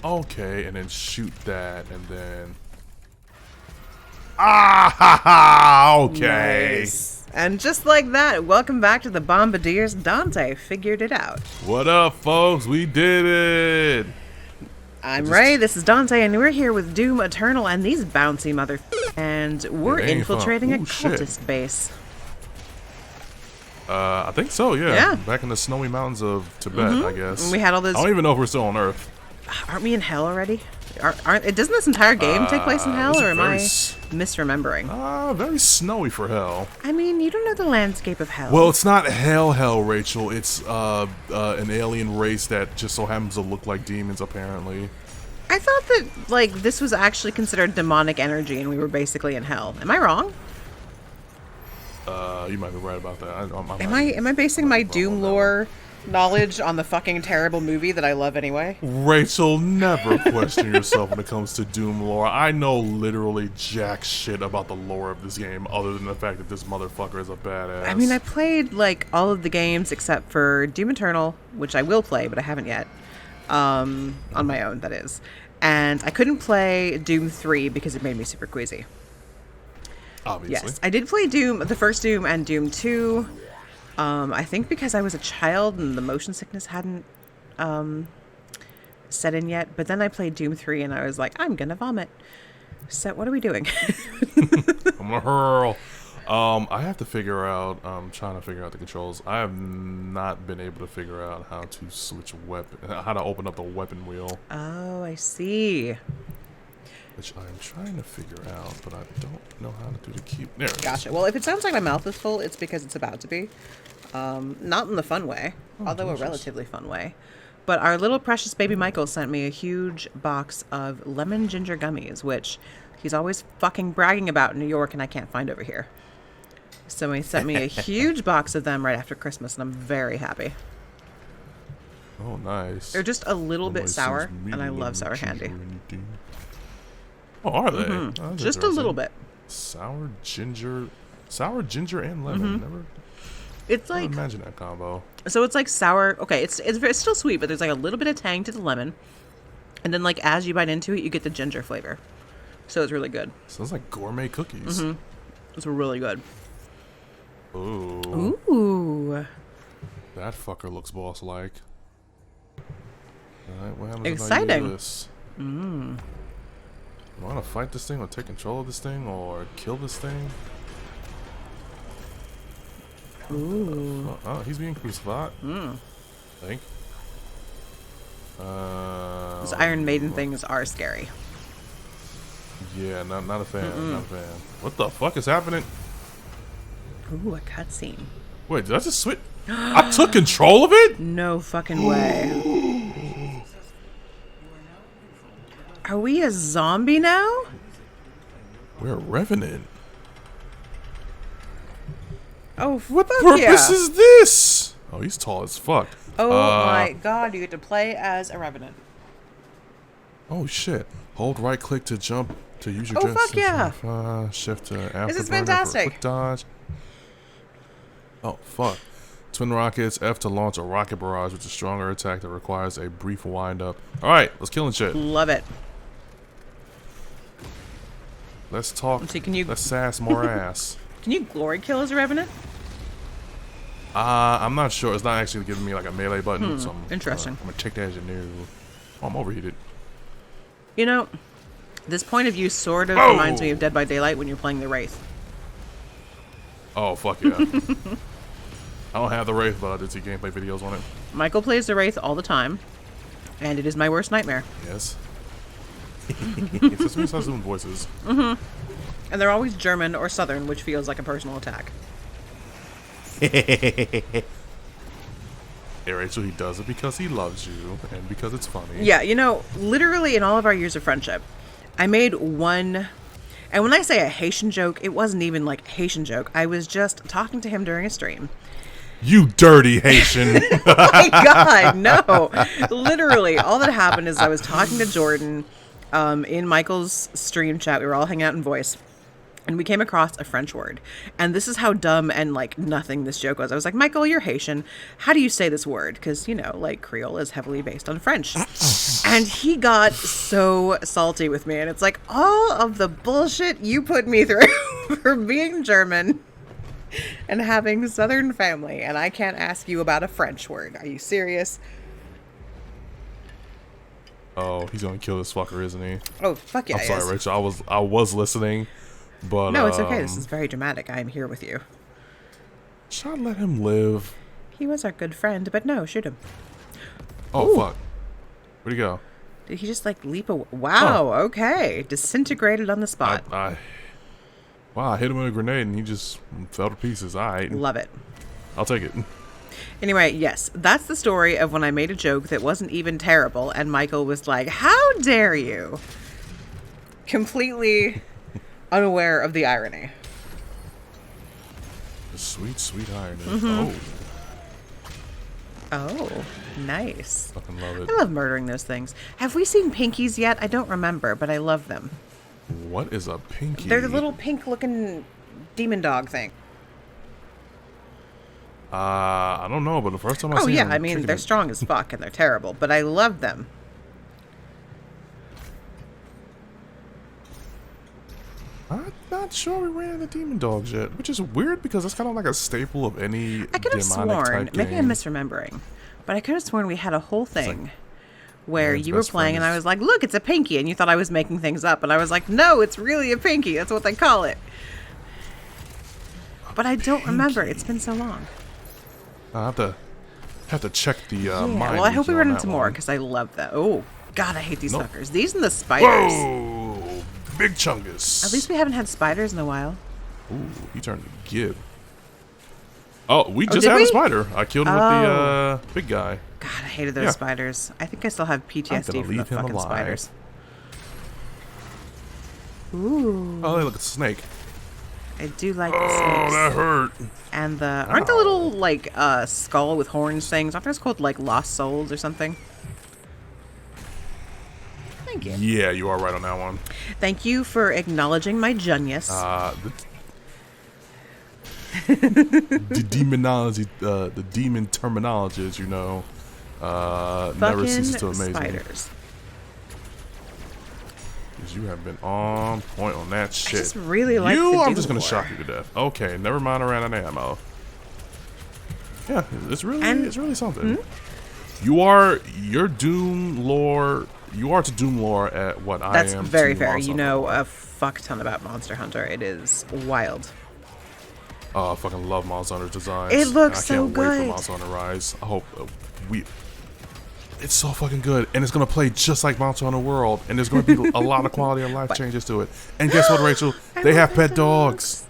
Okay, and then shoot that, and then... Ah, ha, ha, okay. Nice. And just like that, welcome back to the Bombadiers. Dante figured it out. What up, folks? We did it! I'm Ray, this is Dante, and we're here with Doom Eternal and these bouncy and we're infiltrating a cultist base. I think so, yeah. Back in the snowy mountains of Tibet, I guess. And we had all those... I don't even know if we're still on Earth. Aren't we in hell already? Doesn't this entire game take place in hell, or am I misremembering? Very snowy for hell. I mean, you don't know the landscape of hell. Well, it's not hell, Rachel. It's an alien race that just so happens to look like demons, apparently. I thought that, like, this was actually considered demonic energy, and we were basically in hell. Am I wrong? You might be right about that. Am I basing my Doom lore knowledge on the fucking terrible movie that I love anyway? Rachel, never question yourself when it comes to Doom lore. I know literally jack shit about the lore of this game, other than the fact that this motherfucker is a badass. I mean, I played, like, all of the games except for Doom Eternal, which I will play, but I haven't yet. On my own, that is. And I couldn't play Doom 3 because it made me super queasy. Obviously. Yes, I did play Doom, the first Doom, and Doom 2. I think because I was a child and the motion sickness hadn't set in yet. But then I played Doom 3 and I was like, I'm gonna vomit. So what are we doing? I'm gonna hurl. I have to figure out, I'm trying to figure out the controls. I have not been able to figure out how to switch weapon, how to open up the weapon wheel. Oh, I see. Which I'm trying to figure out, but I don't know how to do the key. There it Gotcha. Well, if it sounds like my mouth is full, it's because it's about to be. Not in the fun way, although delicious. A relatively fun way. But our little precious baby Michael sent me a huge box of lemon ginger gummies, which he's always fucking bragging about in New York and I can't find over here. So he sent me a huge box of them right after Christmas, and I'm very happy. Oh, nice. They're just a little bit sour, and I love sour candy. Oh, are they? Mm-hmm. Oh, just a little bit. Sour ginger and lemon. Never. It's like, imagine that combo. So it's like sour. Okay, it's still sweet, but there's like a little bit of tang to the lemon, and then like as you bite into it, you get the ginger flavor. So it's really good. Sounds like gourmet cookies. It's really good. Ooh. Ooh. That fucker looks boss-like. Alright, what happens exciting. If I do this? Do I want to fight this thing, or take control of this thing, or kill this thing? Ooh. Oh, he's being crucified. I think. Those Iron Maiden things are scary. Yeah, not a fan. Not a fan. What the fuck is happening? Ooh, a cutscene. Wait, did I just switch? I took control of it? No fucking way. Are we a zombie now? We're a revenant. Oh, what purpose is this? Oh, he's tall as fuck. Oh my god, you get to play as a revenant. Oh shit. Hold right click to jump to use your Oh fuck yeah. Shift to afterburner. This is fantastic. Quick dodge. Oh fuck. Twin rockets, F to launch a rocket barrage, which is a stronger attack that requires a brief wind up. Alright, let's kill and shit. Love it. Let's talk. So can you... Let's sass more ass. Can you glory kill as a revenant? I'm not sure. It's not actually giving me like a melee button. So interesting. I'm gonna check that as a new. Oh, I'm overheated. You know, this point of view sort of reminds me of Dead by Daylight when you're playing the Wraith. Oh fuck yeah. I don't have the Wraith, but I did see gameplay videos on it. Michael plays the Wraith all the time, and it is my worst nightmare. Yes. It's just me doing voices. And they're always German or Southern, which feels like a personal attack. Hey Rachel, he does it because he loves you and because it's funny. Yeah, you know, literally in all of our years of friendship, I made one, and when I say a Haitian joke, it wasn't even like a Haitian joke. I was just talking to him during a stream. You dirty Haitian. Oh my god, no. Literally, all that happened is I was talking to Jordan in Michael's stream chat. We were all hanging out in voice. And we came across a French word. And this is how dumb and like nothing this joke was. I was like, Michael, you're Haitian. How do you say this word? Because, you know, like Creole is heavily based on French. And he got so salty with me. And it's like all of the bullshit you put me through for being German and having Southern family. And I can't ask you about a French word. Are you serious? Oh, he's gonna kill this fucker, isn't he? Oh, fuck yeah. I'm sorry, Rachel. I was listening, but no, it's okay. This is very dramatic. I am here with you. Should I let him live? He was our good friend, but no, shoot him. Oh, Ooh. fuck. Where'd he go? Did he just like leap away? Wow, okay. Disintegrated on the spot. Wow, I hit him with a grenade and he just fell to pieces. All right. Love it. I'll take it. Anyway, yes, that's the story of when I made a joke that wasn't even terrible, and Michael was like, how dare you? Completely unaware of the irony. The sweet, sweet irony. Oh, nice. Fucking love it. I love murdering those things. Have we seen pinkies yet? I don't remember, but I love them. What is a pinky? They're the little pink-looking demon dog thing. I don't know, but the first time I Oh, seen yeah, them, I mean, they're strong as fuck, and they're terrible, but I love them. I'm not sure we ran into demon dogs yet, which is weird because that's kind of like a staple of any I could have demonic sworn, type maybe game. I'm misremembering, but I could have sworn we had a whole thing like where man's you were best playing and friend I is- was like, look, it's a pinky, and you thought I was making things up, and I was like, no, it's really a pinky. That's what they call it. But I don't remember. It's been so long. I have to check the Yeah, mind well, I hope we wiki run on into that more one. because I love that. Oh, God, I hate these Nope. fuckers. These and the spiders. Whoa! Big chungus. At least we haven't had spiders in a while. Ooh, he turned to Gib. Oh, we just did had we? a spider. I killed him with the big guy. God, I hated those Yeah. spiders. I think I still have PTSD gonna from the leave him fucking alive. spiders. Ooh. Oh, they look at the snake. I do like the Oh, snakes. that hurt. And the aren't the little like skull with horns things? Aren't those called like lost souls or something? Thank you. Yeah, you are right on that one. Thank you for acknowledging my genius. The demonology, the demon terminology, as you know, never Fucking ceases to amaze me. spiders. 'Cause you have been on point on that shit. I just really like you. the I'm Doom just gonna Lore. shock you to death. Okay, never mind. I ran out of ammo. Yeah, it's really something. Your Doom lore. You are to Doom lore at what That's I am. very to fair. Monster You know Hunter. a fuck ton about Monster Hunter. It is wild. I fucking love Monster Hunter designs. It looks and I can't so wait good. for Monster Hunter Rise. I hope it's so fucking good, and it's gonna play just like Monster Hunter World, and there's gonna be a lot of quality of life changes to it. And guess what, Rachel? They have pet dogs.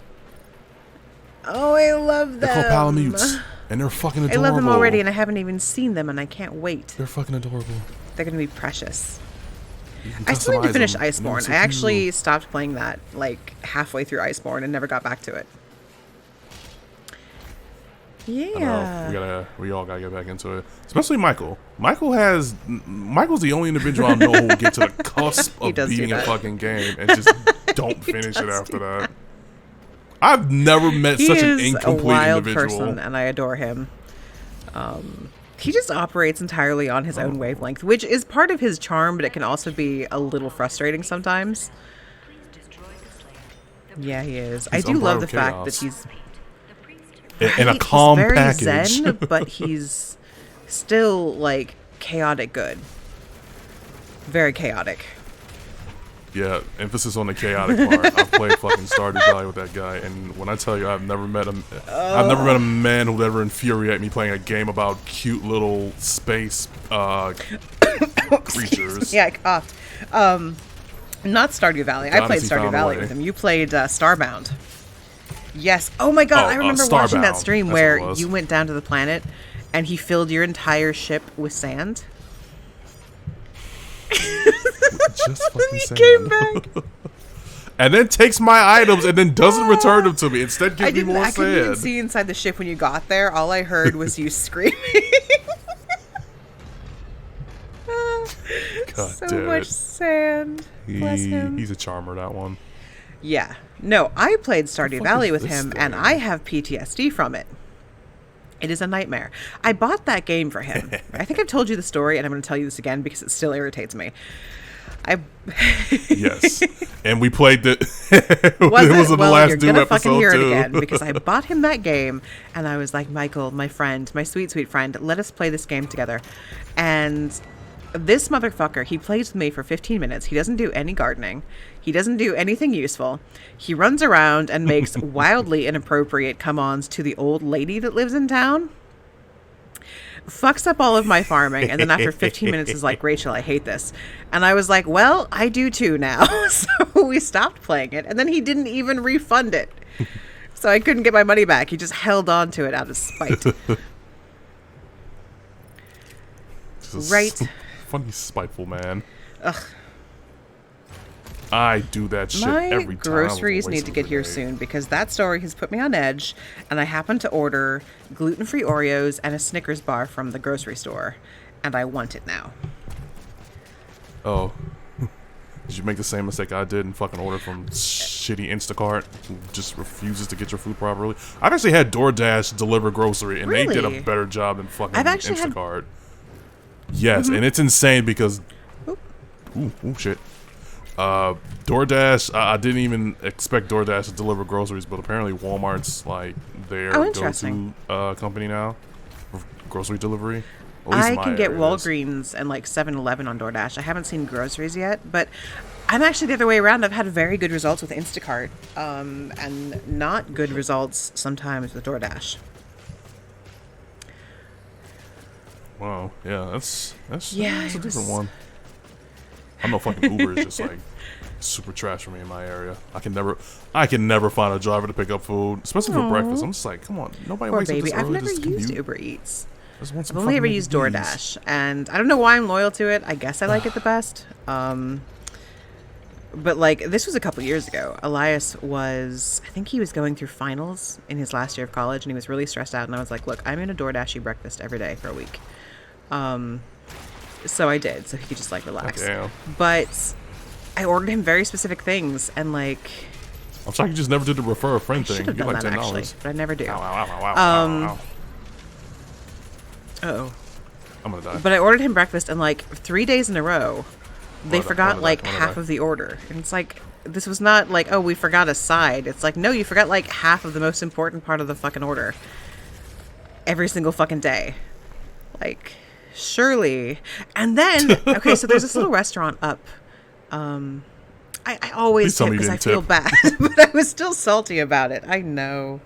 Oh, I love them. They're called Palamutes, and they're fucking I adorable. love them already, and I haven't even seen them, and I can't wait. They're fucking adorable. They're gonna be precious. You can I still need to customize finish them, and they're Iceborne. so I actually cute. stopped playing that like halfway through Iceborne and never got back to it. I know, Yeah. we all gotta get back into it. Especially Michael. Michael's the only individual I know who will get to the cusp He of does do beating a that. fucking game and just don't finish it after that. I've never met He such is an a incomplete wild individual. person, and I adore him. He just operates entirely on his own wavelength, which is part of his charm, but it can also be a little frustrating sometimes. Yeah, he is. I He's do love the unbridled fact that chaos. he's In a Right, calm he's very package. zen, but he's still like chaotic good. Very chaotic. Yeah, emphasis on the chaotic part. I've played fucking Stardew Valley with that guy, and when I tell you I've never met a man who'd ever infuriate me playing a game about cute little space creatures. Yeah, I coughed. Not Stardew Valley. I played Dynasty Stardew found a Valley way. with him. You played Starbound. Yes. Oh my god, I remember watching that Starbound. stream That's where what it was. you went down to the planet and he filled your entire ship with sand. Just fucking He sand. came back. And then takes my items and then doesn't return them to me. Instead, gives me more I couldn't even sand. see inside the ship when you got there. All I heard was you screaming. God So damn much it. sand. Bless him. He's a charmer, that one. Yeah. No, I played Stardew fuck Valley is with this him, and thing? I have PTSD from it. It is a nightmare. I bought that game for him. I think I've told you the story, and I'm going to tell you this again because it still irritates me. I Yes, and we played the. it was was in the well, last you're Doom gonna fucking episode hear it too. again because I bought him that game, and I was like, Michael, my friend, my sweet, sweet friend, let us play this game together. And this motherfucker, he plays with me for 15 minutes. He doesn't do any gardening. He doesn't do anything useful. He runs around and makes wildly inappropriate come-ons to the old lady that lives in town. Fucks up all of my farming, and then after 15 minutes is like, Rachel, I hate this. And I was like, well, I do too now. So we stopped playing it, and then he didn't even refund it. So I couldn't get my money back. He just held on to it out of spite. Right. Funny, spiteful man. Ugh. I do that shit My every time. groceries need to get here soon because that story has put me on edge, and I happened to order gluten-free Oreos and a Snickers bar from the grocery store, and I want it now. Oh. Did you make the same mistake I did and fucking order from shitty Instacart who just refuses to get your food properly? I've actually had DoorDash deliver grocery, and they did Really? a better job than fucking I've actually had- Instacart. Yes, and it's insane because... Oop. Ooh, shit. DoorDash, I didn't even expect DoorDash to deliver groceries, but apparently Walmart's like their Oh, go-to interesting. company now for grocery delivery. At least I in my can get area it is. Walgreens and like 7-Eleven on DoorDash. I haven't seen groceries yet, but I'm actually the other way around. I've had very good results with Instacart, and not good results sometimes with DoorDash. Wow, yeah, that's Yeah, a it different was- one. I know fucking Uber is just like super trash for me in my area. I can never find a driver to pick up food, especially for breakfast. I'm just like, come on, nobody Poor wakes up baby. this I've early never just to used commute. Uber Eats. I just want some I've only ever fucking used Uber Eats. DoorDash, and I don't know why I'm loyal to it. I guess I like it the best. But like this was a couple years ago. Elias was, I think he was going through finals in his last year of college, and he was really stressed out. And I was like, look, I'm gonna DoorDash you breakfast every day for a week. So I did, so he could just like relax. Damn. But I ordered him very specific things, and like I'm sorry you just never did the refer a friend I thing. should You have get done like that $10. actually, but I never do. Ow, ow, ow, ow, ow, ow. Oh. I'm gonna die. But I ordered him breakfast, and like 3 days in a row, they Run it forgot back, like run it half back. of the order. And it's like, this was not like, oh, we forgot a side. It's like, no, you forgot like half of the most important part of the fucking order. Every single fucking day. Like, surely. And then, okay, so there's this little restaurant up. I always Please tell tip me you because I didn't feel tip. bad, but I was still salty about it. I know.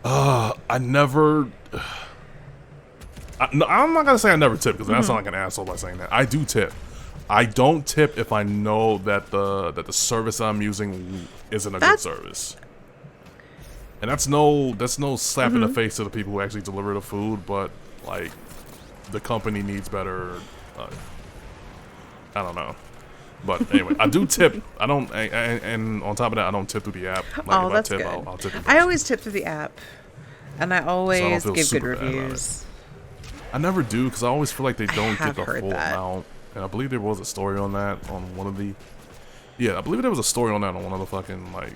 I never. No, I'm not gonna say I never tip because Mm-hmm. I sound like an asshole by saying that. I do tip. I don't tip if I know that the service I'm using isn't a good That's- service. And that's no slap Mm-hmm. in the face to the people who actually deliver the food, but like the company needs better. I don't know. But anyway, I do tip. I don't, and on top of that, I don't tip through the app. Like Oh, if that's I tip, good. I'll tip. I always tip through the app, and I always feel give good super bad about it. reviews. I never do because I always feel like they don't have get the heard full that. amount. And I believe there was a story on that on one of the. Yeah, I believe there was a story on that on one of the fucking like,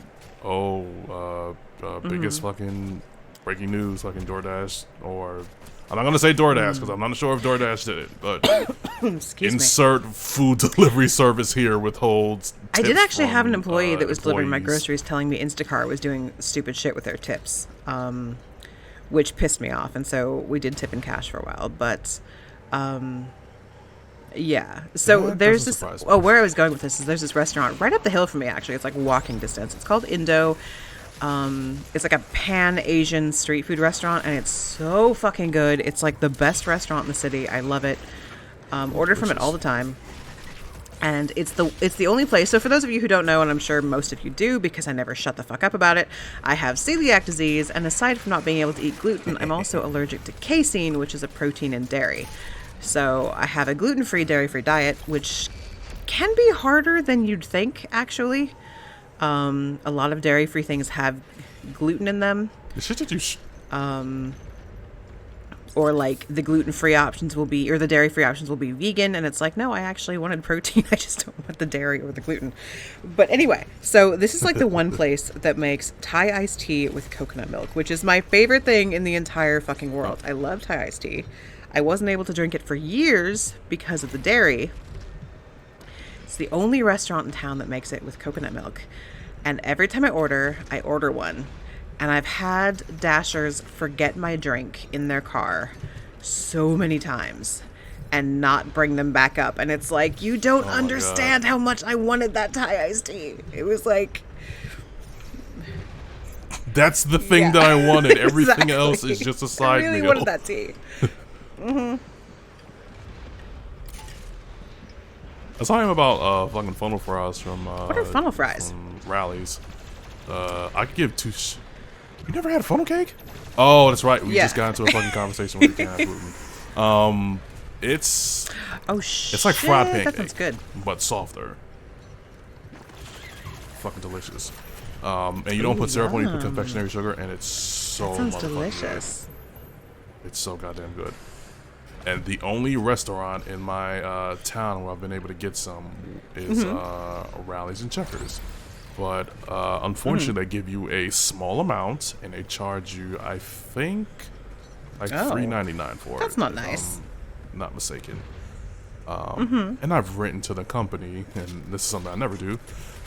biggest fucking breaking news fucking DoorDash or. I'm not gonna say DoorDash because I'm not sure if DoorDash did it, but Excuse me. insert food delivery service here withholds. I did tips actually have an from, employee that was delivering my employees. groceries telling me Instacart was doing stupid shit with their tips, which pissed me off. And so we did tip in cash for a while. But yeah. So That there's doesn't this. surprise me. Oh, where I was going with this is there's this restaurant right up the hill from me, actually. It's like walking distance. It's called Indo. It's like a pan-Asian street food restaurant, and it's so fucking good. It's like the best restaurant in the city. I love it. Order from it all the time. And it's the only place. So for those of you who don't know, and I'm sure most of you do because I never shut the fuck up about it, I have celiac disease, and aside from not being able to eat gluten, I'm also allergic to casein, which is a protein in dairy. So I have a gluten-free, dairy-free diet, which can be harder than you'd think, actually. A lot of dairy-free things have gluten in them. The shit that you. Or like the gluten-free options will be, or the dairy-free options will be vegan. And it's like, no, I actually wanted protein. I just don't want the dairy or the gluten. But anyway, so this is like the one place that makes Thai iced tea with coconut milk, which is my favorite thing in the entire fucking world. I love Thai iced tea. I wasn't able to drink it for years because of the dairy. It's the only restaurant in town that makes it with coconut milk. And every time I order one. And I've had Dashers forget my drink in their car so many times and not bring them back up. And it's like, you don't understand how much I wanted that Thai iced tea. It was like... That's the thing that I wanted. Everything else is just a side meal. I really wanted that tea. Mm-hmm. I was talking about fucking funnel fries from... what are funnel fries? From Rallies. I could give two... You never had a funnel cake? Oh, that's right. We just got into a fucking conversation with the can. It's... Oh, shit. It's like fried pancake. That sounds good. But softer. Fucking delicious. And you don't put syrup on, you put confectionery sugar, and it's so that sounds motherfucking delicious. good. It's so goddamn good. And the only restaurant in my town where I've been able to get some is Rallies and Checkers. But unfortunately, they give you a small amount, and they charge you, I think, like $3.99 for it. That's not nice. I'm not mistaken. And I've written to the company, and this is something I never do,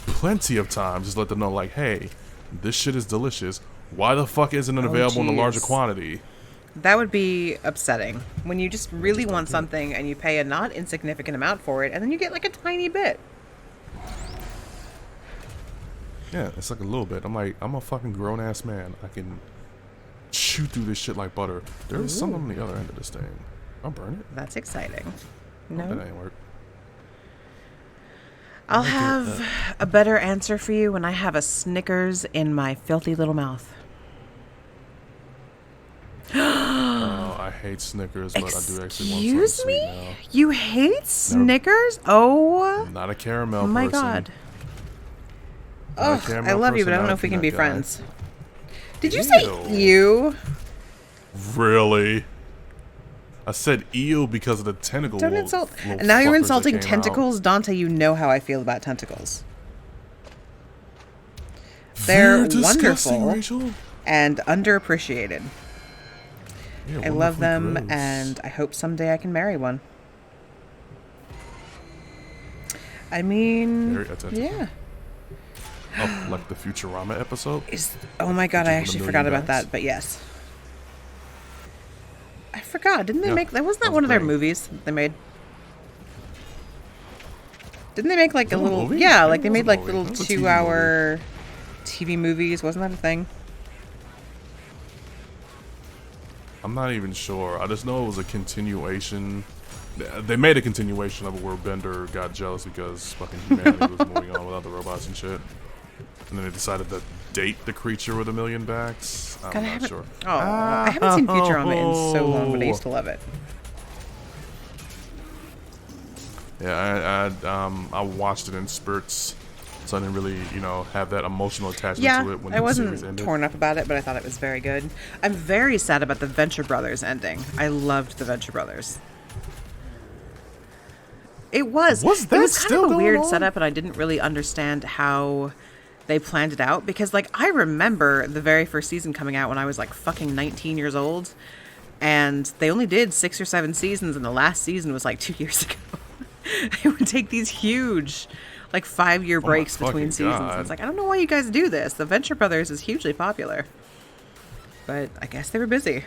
plenty of times, just let them know, like, hey, this shit is delicious. Why the fuck isn't it available in a larger quantity? That would be upsetting. When you just really want something, and you pay a not insignificant amount for it, and then you get like a tiny bit. Yeah, it's like a little bit. I'm like, I'm a fucking grown-ass man. I can chew through this shit like butter. There is something on the other end of this thing. I'll burn it. That's exciting. No. That ain't work. I'll have a better answer for you when I have a Snickers in my filthy little mouth. I hate Snickers, but I do actually want something Excuse me? now. You hate Snickers? Oh. I'm not a caramel my person. God. Oh, I love you, but I don't know if we can be friends. Did you say ew? Really? I said ew because of the tentacle. Don't insult. And now you're insulting tentacles. Dante, you know how I feel about tentacles. They're wonderful Rachel. and underappreciated. Yeah, I love them, gross. and I hope someday I can marry one. I mean, yeah. Oh, like the Futurama episode? Oh my God, I actually forgot about that, but yes. I forgot. Didn't they make... Wasn't that one of their movies they made? Didn't they make like a little... Movie? Yeah, like they made like movie. little That was a 2-hour TV movies. Wasn't that a thing? I'm not even sure. I just know it was a continuation. They made a continuation of it where Bender got jealous because fucking humanity was moving on without the robots and shit. And then they decided to date the creature with 1,000,000 backs. I'm not sure. Oh, I haven't seen Futurama in so long, but I used to love it. Yeah, I watched it in spurts, so I didn't really, have that emotional attachment to it when I the series wasn't ended. torn up about it, but I thought it was very good. I'm very sad about the Venture Brothers ending. I loved the Venture Brothers. It was. Was that it was still kind of a going weird on? setup, and I didn't really understand how they planned it out because, like, I remember the very first season coming out when I was like fucking 19 years old, and they only did 6 or 7 seasons, and the last season was like 2 years ago. They would take these huge, like 5-year breaks between seasons. And it's like, I don't know why you guys do this. The Venture Brothers is hugely popular, but I guess they were busy.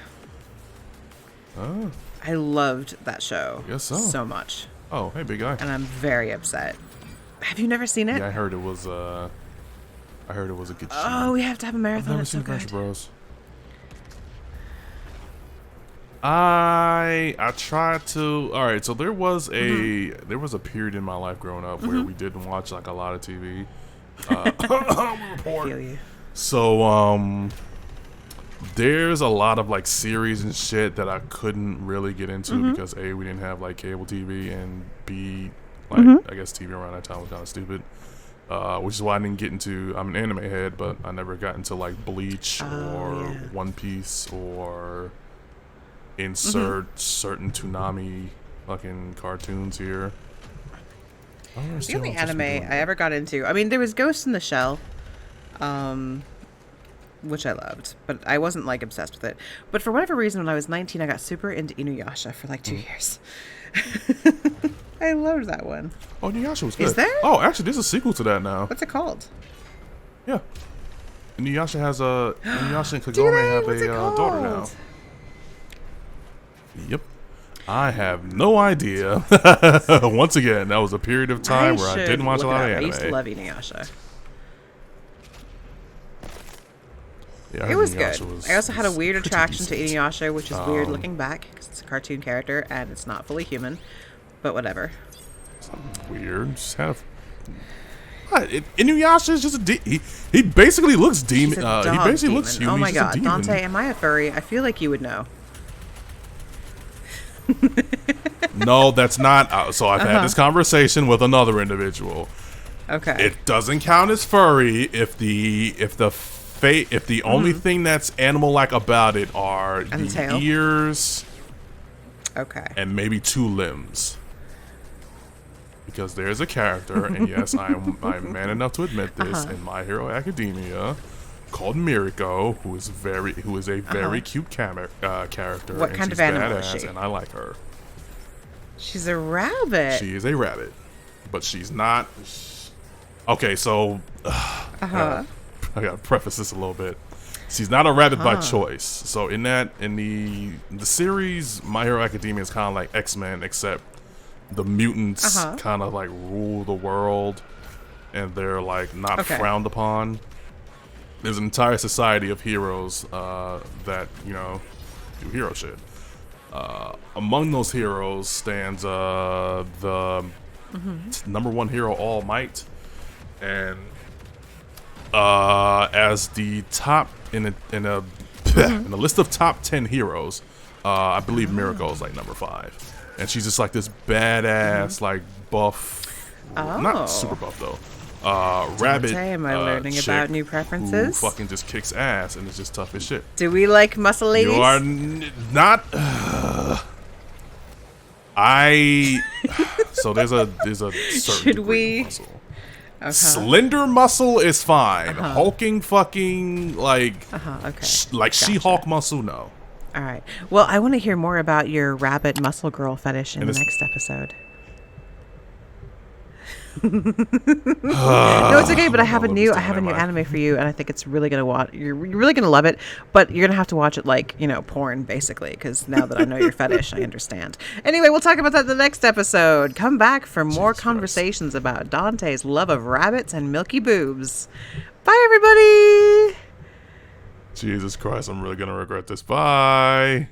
Oh. I loved that show. Guess so. So much. Oh, hey, big guy. And I'm very upset. Have you never seen it? Yeah, I heard it was a good show. Oh, we have to have a marathon. I've never It's seen so good. Venture Bros. I tried to. All right, so there was a period in my life growing up where we didn't watch like a lot of TV. I feel you. So there's a lot of like series and shit that I couldn't really get into because A, we didn't have like cable TV, and B, like I guess TV around that time was kind of stupid. Which is why I didn't get into. I'm an anime head, but I never got into like Bleach or One Piece or insert certain Toonami fucking cartoons here. The only anime I ever got into, I mean, there was Ghost in the Shell, which I loved, but I wasn't like obsessed with it. But for whatever reason, when I was 19, I got super into Inuyasha for like 2 years. I loved that one. Oh, Inuyasha was good. Is there? Oh, actually, there's a sequel to that now. What's it called? Yeah. Inuyasha Inuyasha and Kagome have a daughter now. Yep. I have no idea. Once again, that was a period of time where I didn't watch a lot of anime. I used to love Inuyasha. Yeah, it was good. I also had a weird attraction to Inuyasha, which is weird looking back because it's a cartoon character and it's not fully human. But whatever. It's not weird. Just have. Inuyasha is just he basically looks demon. He basically looks human. Oh my god, Dante, am I a furry? I feel like you would know. No, that's not. So I've had this conversation with another individual. Okay. It doesn't count as furry if the only thing that's animal-like about it are the ears. Okay. And maybe 2 limbs. Because there's a character, and yes, I'm man enough to admit this, in My Hero Academia, called Miriko, who is a very cute character. What kind of animal is she? And I like her. She's a rabbit. She is a rabbit, but she's not. Okay, so I gotta preface this a little bit. She's not a rabbit by choice. So in the series, My Hero Academia is kind of like X-Men, except the mutants kind of like rule the world, and they're like not frowned upon. There's an entire society of heroes that do hero shit. Among those heroes stands the number 1 hero, All Might, and as the top in a list of top 10 heroes, I believe Miriko is like number 5. And she's just like this badass, like buff, not super buff though, rabbit. Am I learning about new preferences? Who fucking just kicks ass and is just tough as shit. Do we like muscle ladies? You are not. So there's a certain degree of muscle. Slender muscle is fine. Hulking fucking like She-Hulk muscle, no. All right. Well, I want to hear more about your rabbit muscle girl fetish in the next episode. No, it's okay. But I have a new anime for you, and I think it's really gonna watch. You're really gonna love it, but you're gonna have to watch it like porn, basically, because now that I know your fetish, I understand. Anyway, we'll talk about that in the next episode. Come back for more conversations about Dante's love of rabbits and milky boobs. Bye, everybody. Jesus Christ, I'm really gonna regret this. Bye.